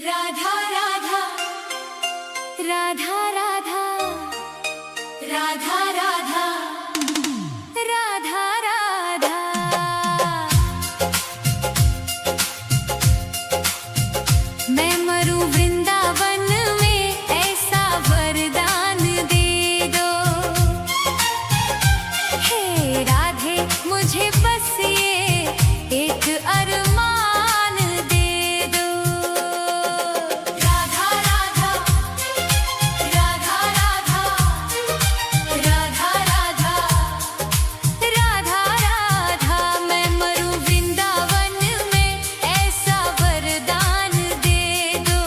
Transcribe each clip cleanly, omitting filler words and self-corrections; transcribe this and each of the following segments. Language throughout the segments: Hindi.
राधा राधा राधा राधा राधा राधा राधा राधा। मैं मरूं वृंदावन में ऐसा वरदान दे दो। हे राधे मुझे बस ये एक अरमान दे दो। राधा राधा राधा राधा राधा राधा राधा राधा। मैं मरूं वृंदावन में ऐसा वरदान दे दो।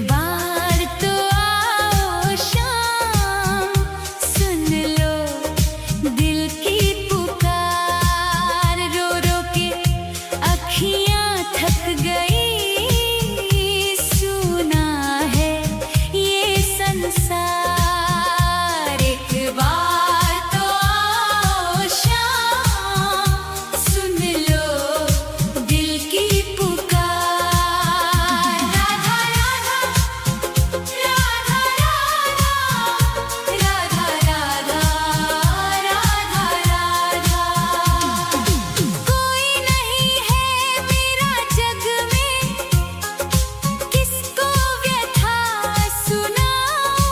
बार तो आओ शाम, सुन लो दिल की पुकार। रो रो के अखियां थक गई, सुना है ये संसार। एक बार तो आओ शाम, सुन लो दिल की पुकार। राधा राधा राधा राधा राधा राधा राधा। कोई नहीं है मेरा जग में, किसको व्यथा सुनाऊं।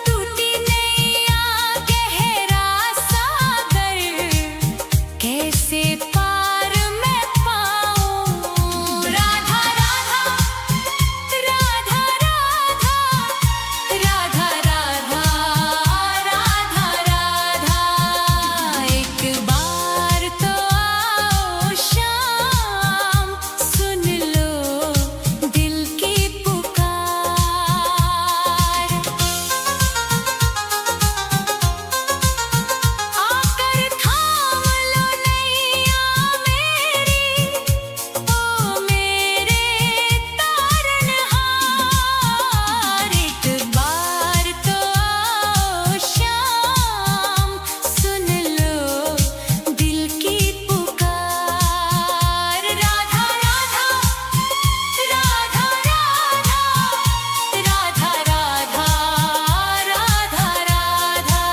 टूटी नैया गहरा सागर, कैसे पार मैं पाऊं। राधा राधा राधा राधा राधा राधा राधा। एक बार तो आओ शाम, सुन लो दिल की पुकार। आकर थाम लो नैया मेरी, ओ मेरे तारनहार। एक बार तो आओ शाम, सुन लो दिल की पुकार। राधा राधा राधा राधा राधा राधा राधा।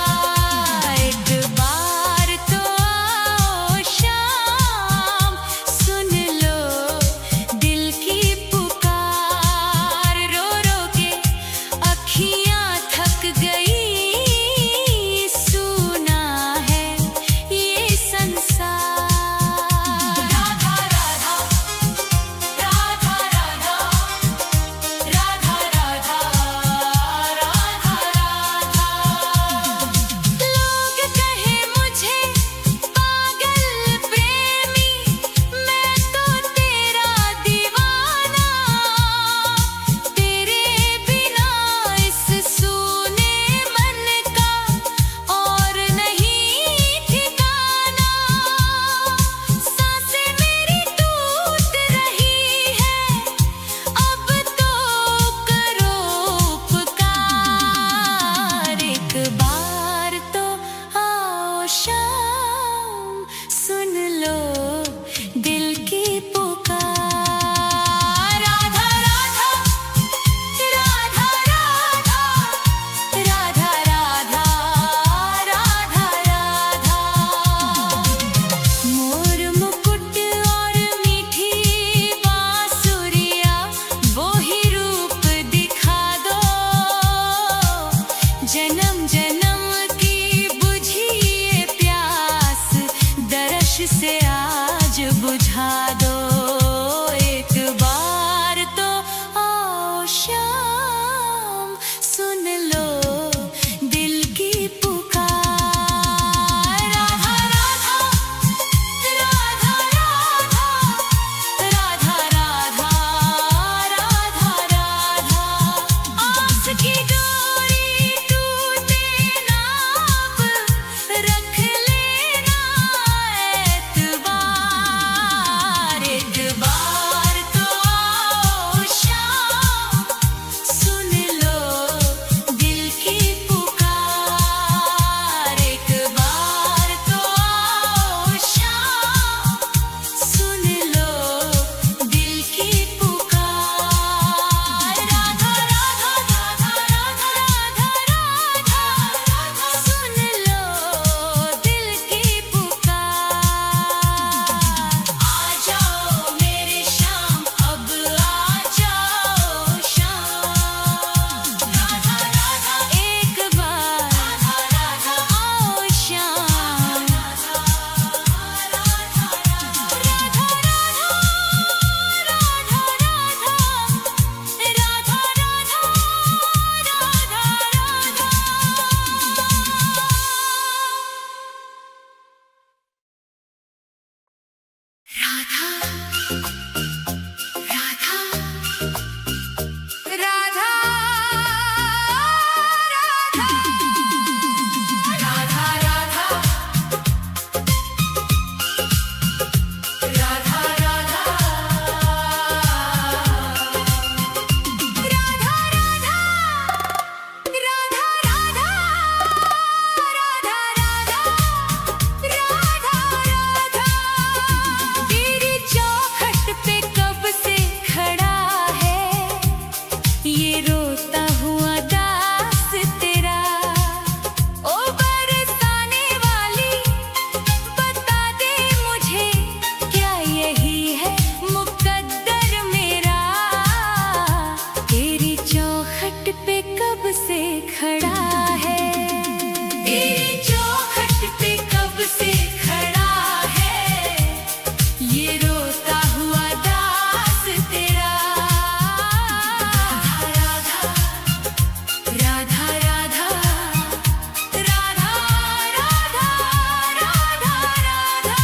एक बार तो आओ शाम, सुन लो दिल की पुकार। रो रो के अखियां थक गई, सुना है ये संसार। राधा राधा राधा राधा राधा राधा राधा राधा। लोग कहे मुझे पागल प्रेमी, मैं तो तेरा दीवाना। तेरे बिना इस सूने मन का और नहीं ठिकाना। सांसें मेरी टूट रही है, अब तो करो उपकार। एक बार तो आओ शाम, सुन लो दिल की पुकार। राधा राधा राधा राधा राधा राधा राधा। मोर मुकुट और मीठी बांसुरिया, वो ही रूप दिखा दो। जन्म जन्म की बुझी ये प्यास, दर्श से आज बुझा दो। एक बार तो आओ शाम, सुन लो दिल की पुकार। राधा राधा राधा राधा राधा राधा राधा। आस की डोरी टूट ये रोता हुआ दास तेरा। ओ बरसाने वाली बता दे मुझे, क्या यही है मुकद्दर मेरा? तेरी चौखट पे कब से खड़ा है, तेरी चौखट पे कब से खड़ा है, ये रोता हुआ दास तेरा। राधा राधा राधा राधा राधा राधा राधा।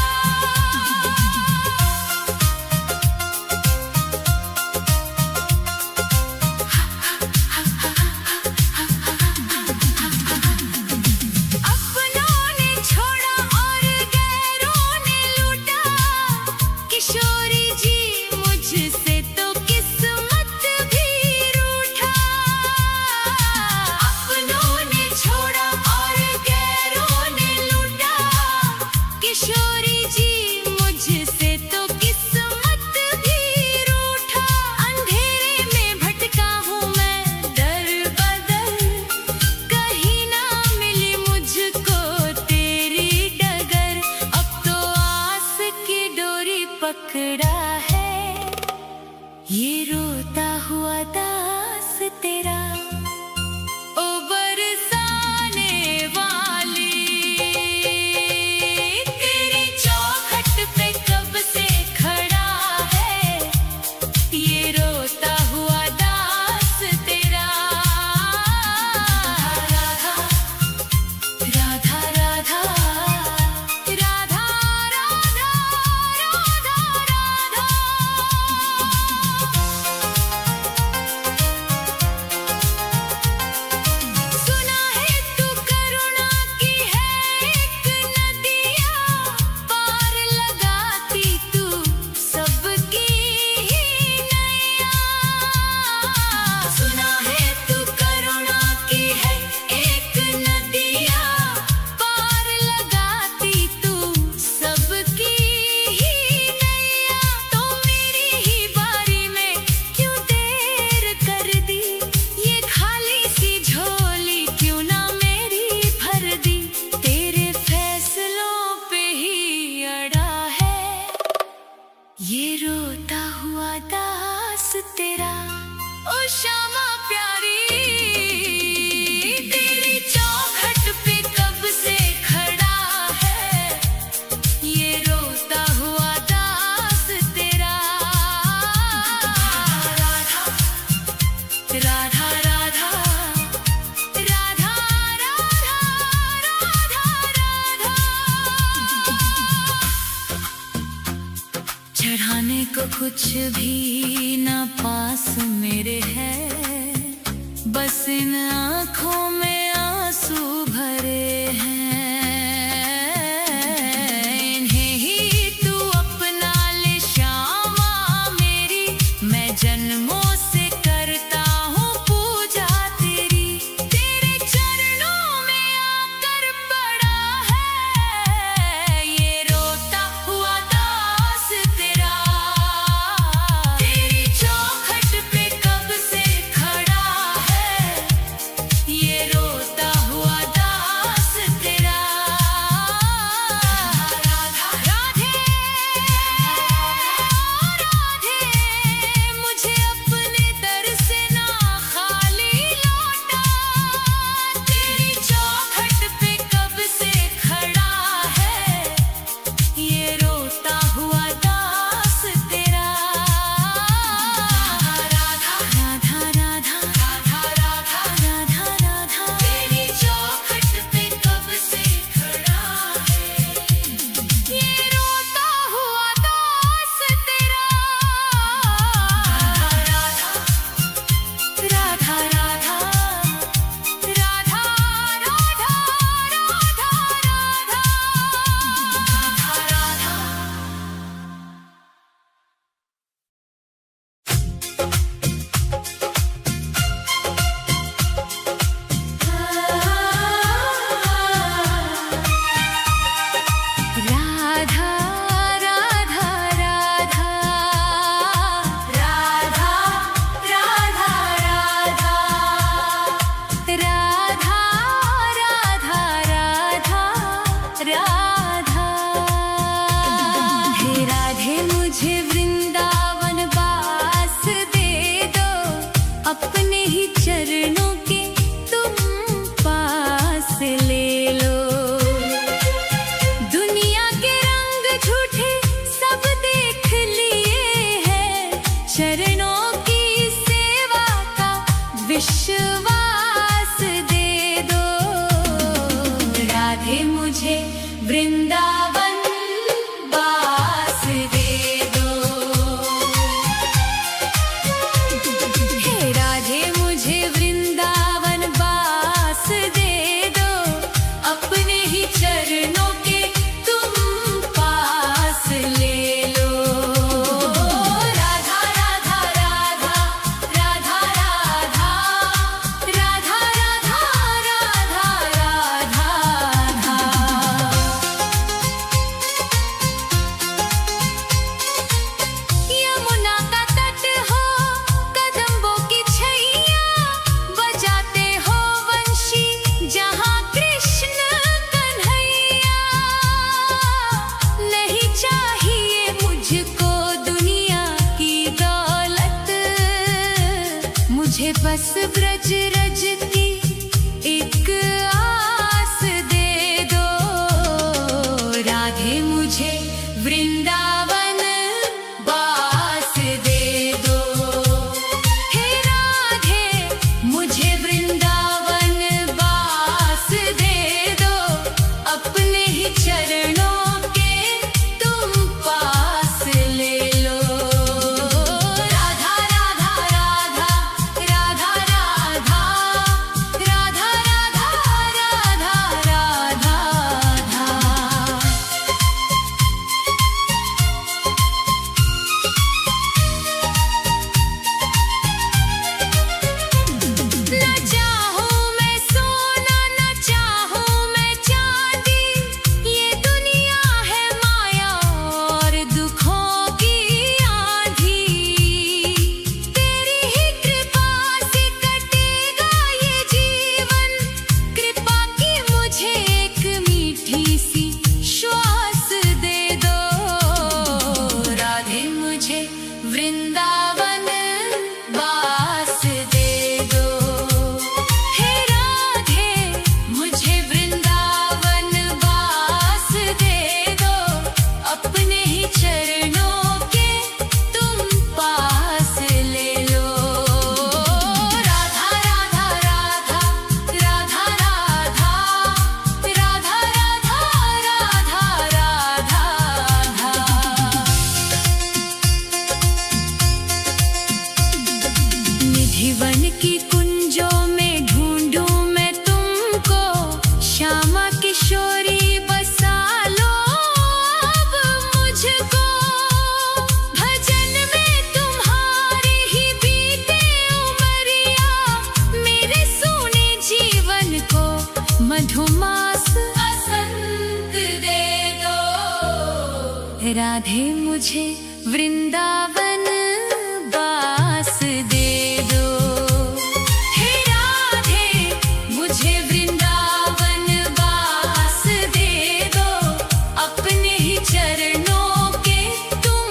अपनों ने छोड़ा और गैरों ने लूटा, किशोरी जी मुझसे तो किस्मत भी रूठा। अपनों ने छोड़ा और गैरों ने लूटा, किशोरी जी मुझसे तो किस्मत भी रूठा। अंधेरे में भटका हूँ मैं दर बदर, कहीं ना मिली मुझको तेरी डगर। अब तो आस की डोरी पकड़ा है, ये रोता हुआ दास तेरा। ओ बरसाने वाली तेरी चौखट पे कब से खड़ा है, ये रोता हुआ दास तेरा। राधा राधा राधा राधा राधा राधा राधा। सुना है तू करुणा की है एक नदिया, पार लगाती तू सबकी ही नैया। सुना है तू करुणा की है एक नदिया, पार लगाती तू सबकी ही नैया। तो मेरी ही बारी में क्यों देर कर दी, ये खाली सी झोली क्यों ना मेरी भर दी। तेरे फैसलों पे ही अड़ा है, ये रोता हुआ दास तेरा। ओ श्यामा प्यारी तेरी चौखट पे कब से खड़ा है, ये रोता हुआ दास तेरा। राधा राधा राधा राधा राधा राधा। चढ़ाने को कुछ भी ना पास मेरे है, बस इन आँखों में आंसू भरे हैं। इन्हें ही तू अपना ले श्यामा मेरी, मैं जन्मों से करता हूँ पूजा तेरी। तेरे चरणों में आकर पड़ा है, ये रोता हुआ दास तेरा। तेरी चौखट पे कब से खड़ा है, ये विश्वास दे दो। राधे मुझे वृंदावन वास दे दो। हे राधे मुझे वृंदावन वास दे दो। अपने ही चरणों के तुम पास ले लो। राधा राधा राधा राधा राधा राधा राधा राधा राधा राधा। यमुना का तट हो कदम्बों की छैया, बजाते हो वंशी जहाँ कृष्ण कन्हैया। नहीं चाहिए मुझको दुनिया की दौलत, मुझे बस ब्रज रज की एक आस दे दो। राधे मुझे वृंदावन वास दे दो। हे राधे मुझे वृंदावन वास दे दो। अपने ही चरणों के तुम पास ले लो। राधा राधा राधा राधा राधा राधा राधा राधा राधा राधा। न चाहूं मैं सोना न चाहूं मैं चांदी, ये दुनिया है माया और दुखों की आंधी। तेरी ही कृपा से कटेगा ये जीवन, कृपा की मुझे एक मीठी सी श्वास दे दो। राधे मुझे वृंदावन वास दे दो। हे राधे मुझे वृंदावन वास दे दो। अपने ही चरणों के तुम पास ले लो। राधा राधा राधा राधा राधा राधा राधा राधा राधा राधा। निधिवन की कुंजों में ढूंढूं मैं तुमको, श्यामा किशोरी बसा लो अब मुझको। भजन में तुम्हारी ही बीते उमरिया, मेरे सोने जीवन को मधुमास बसंत दे दो। राधे मुझे वृंदावन वास दे दो। हे राधे मुझे वृंदावन वास दे दो। अपने ही चरणों के तुम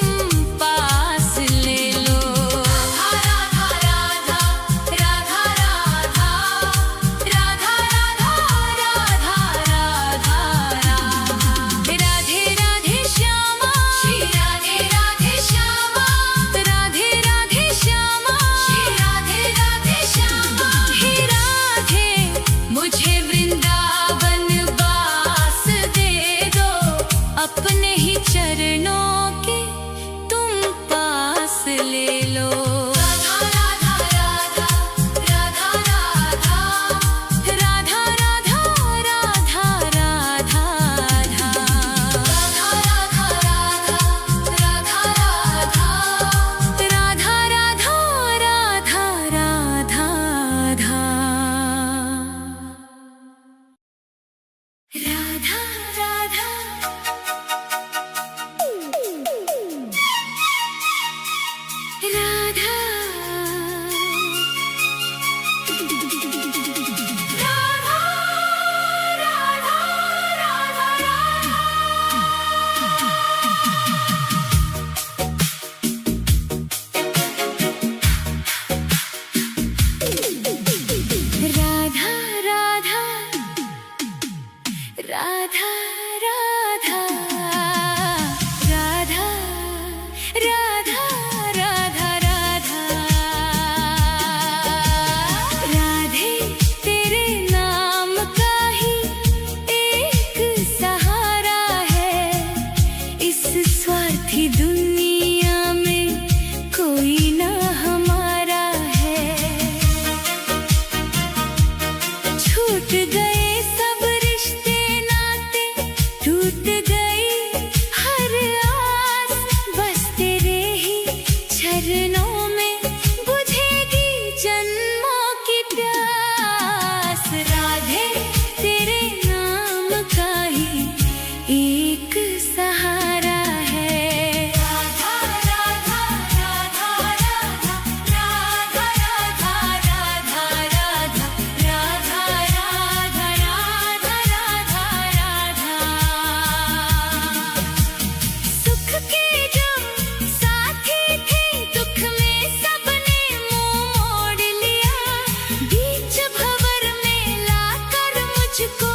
पास ले लो। राधा राधा राधा राधा राधा राधा राधा राधा राधा। राधे राधे श्यामा श्री राधे राधे श्यामा। टूट गए सब रिश्ते नाते, टूट गई हर आस, बस तेरे ही चरणों में बुझेगी जन्मों की प्यास। राधे तेरे नाम का ही एक सहारा है। राधा राधा राधा राधा राधा राधा राधा राधा राधा राधा राधा राधा। सुख के जो साथी थे दुख में सबने मुंह मोड़ लिया, बीच भंवर में लाकर मुझको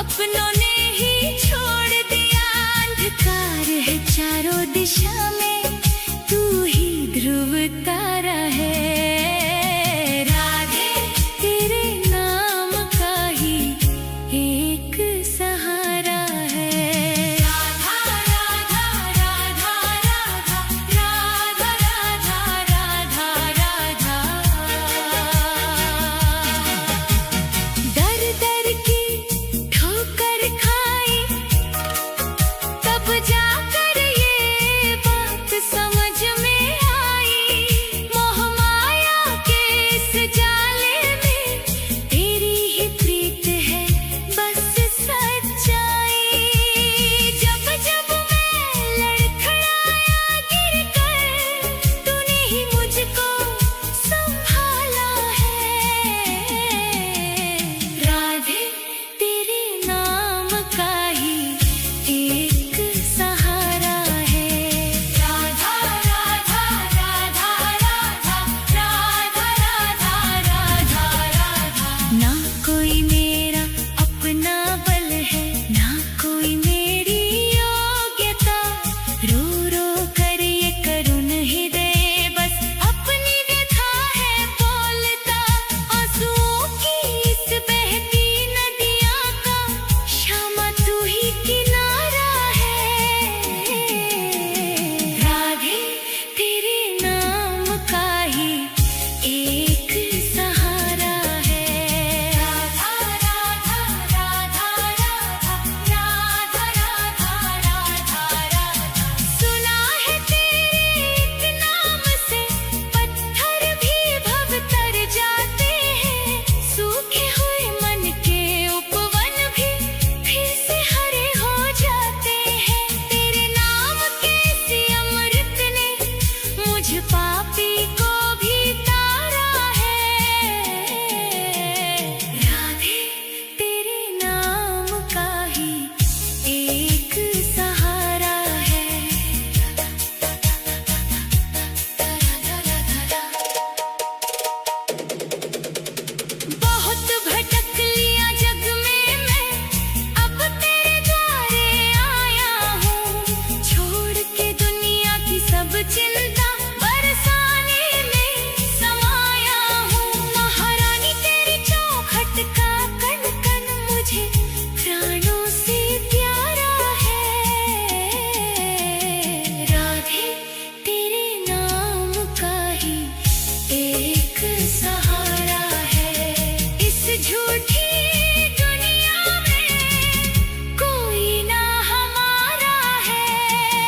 अपनों ने ही छोड़ दिया। अंधकार है चारों दिशा में, तू ही ध्रुव तारा है। राधे तेरे नाम का ही एक सहारा है। राधा राधा राधा राधा राधा राधा राधा राधा। दर दर की ठोकर खाई तब जाकर ये बात समझ में आई, मोह माया के इस जाले में तेरी ही प्रीत है बस सच्चाई। जब जब मैं लड़खड़ाया गिरकर, तूने ही मुझको संभाला है। राधे तेरे नाम का ही एक सहारा है। राधा राधा राधा राधा राधा राधा राधा। ना कोई मेरा अपना बल है, ना कोई मेरी योग्यता, रो रो कर ये करुण हृदय बस अपनी व्यथा है बोलता। आंसुओं की इस बहती नदियाँ का श्यामा तू ही किनारा है। राधे तेरे नाम का ही एक सहारा है। राधा राधा राधा राधा राधा राधा राधा। सुना है तेरे एक नाम से पत्थर भी भवतर जाते हैं, सूखे हुए मन के उपवन भी फिर से हरे हो जाते हैं। तेरे नाम के इसी अमृत ने मुझ पापी को भी तारा है। राधे तेरे नाम का ही एक सहारा है। बहुत भटक लिया जग में मैं, अब तेरे द्वारे आया हूँ। छोड़ के दुनिया की सब चिंता बरसाने में समाया हूँ। महारानी तेरी चौखट का कण कण मुझे प्राणों से प्यारा है। राधे तेरे नाम का ही एक सहारा है। इस झूठी दुनिया में कोई ना हमारा है।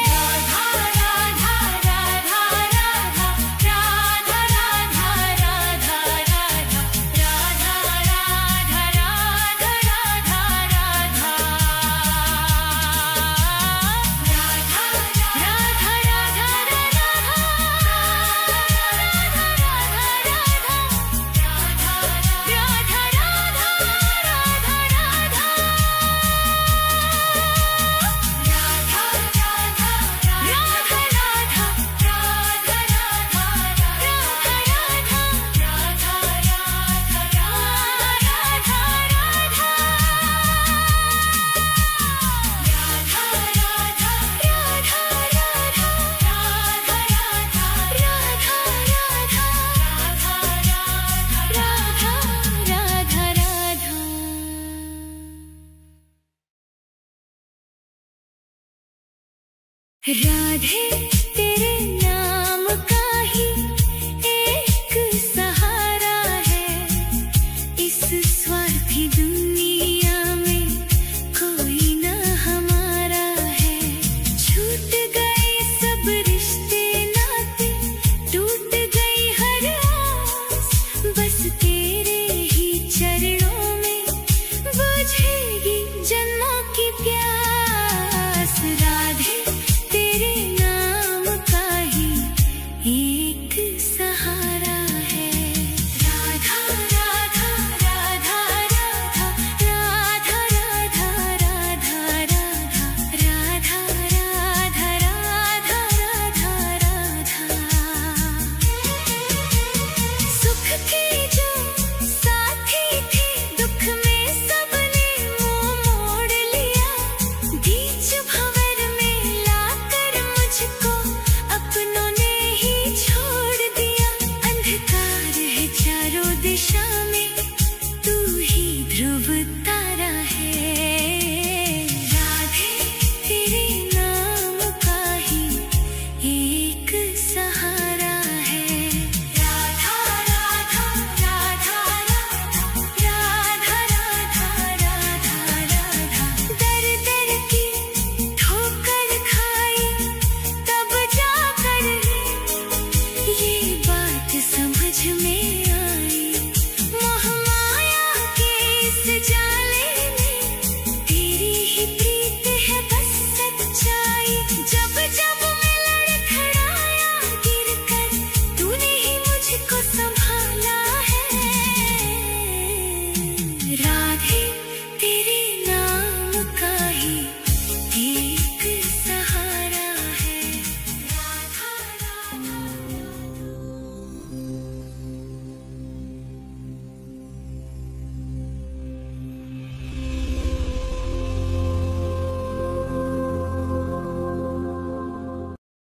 राधा राधा राधा राधा राधा राधा राधा राधा राधा राधा राधा राधा राधा। राधे